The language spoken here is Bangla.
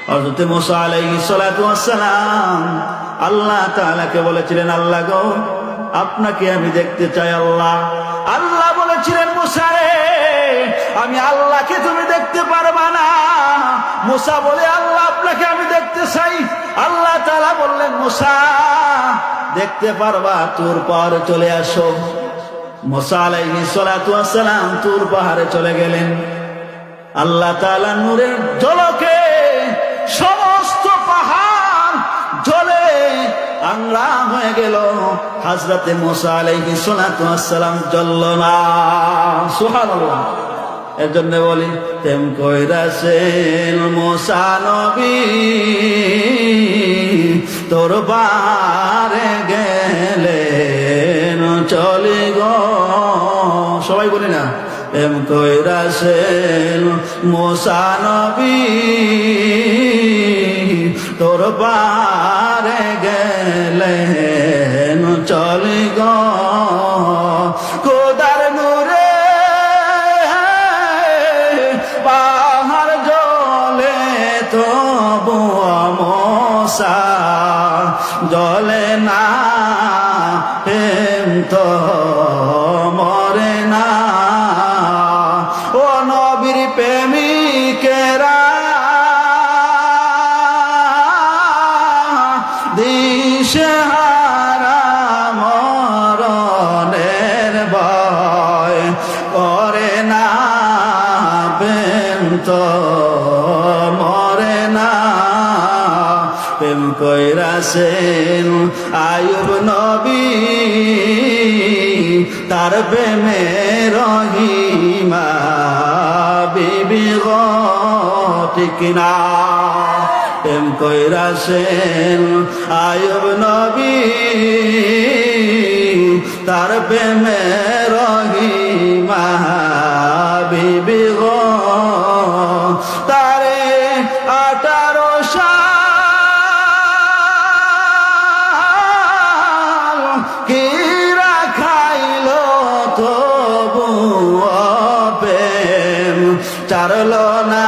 হযরত মুসা আলাইহিস সালাতু ওয়াস সালাম আল্লাহ তাআলাকে বলেছিলেন, আল্লাহ গো, আপনাকে আমি দেখতে চাই। আল্লাহ বলেছিলেন, মুসা রে, আমি আল্লাহকে তুমি দেখতে পারবা না। মুসা বলে, আল্লাহ আপনাকে আমি দেখতে চাই। আল্লাহ তাআলা বললেন, মুসা দেখতে পারবা, তুর পাহাড়ে চলে আসো। মুসা আলাইহিস সালাতু ওয়াস সালাম তুর পাহাড়ে চলে গেলেন। আল্লাহ তাআলা নূরের ঝলকে সমস্ত পাহাড় জ্বলে আংরা হয়ে গেল, হযরতে মুসা আলাইহিস সালাতু ওয়াস সালাম জ্বলল না। সুবহানাল্লাহ। এর জন্য বলি, তেম কইরাছেন মুসা নবী, তোর পারে গেলেন চলে গো। সবাই বলি না, তেম কইরাছেন মুসা নবী, তোর পারে গেলেন চলে গো। খোদার নূরে পাহাড় জ্বলে তবু মুসা জ্বলে না, প্রেম তো মরে না। ও নবীর প্রেমিকেরা, দিশেহারা মরণের ভয় করে না, প্রেম তো মরে না। প্রেম কইরাছেন আইয়ুব নবী, তার প্রেমে রহিমা বিবি গো, ঠিক না? প্রেম কইরাছেন আইয়ুব নবী, তার প্রেমে রহিমা বিবি গো। তারে 18 সাল কিরা খাইল তবু প্রেম চারল না।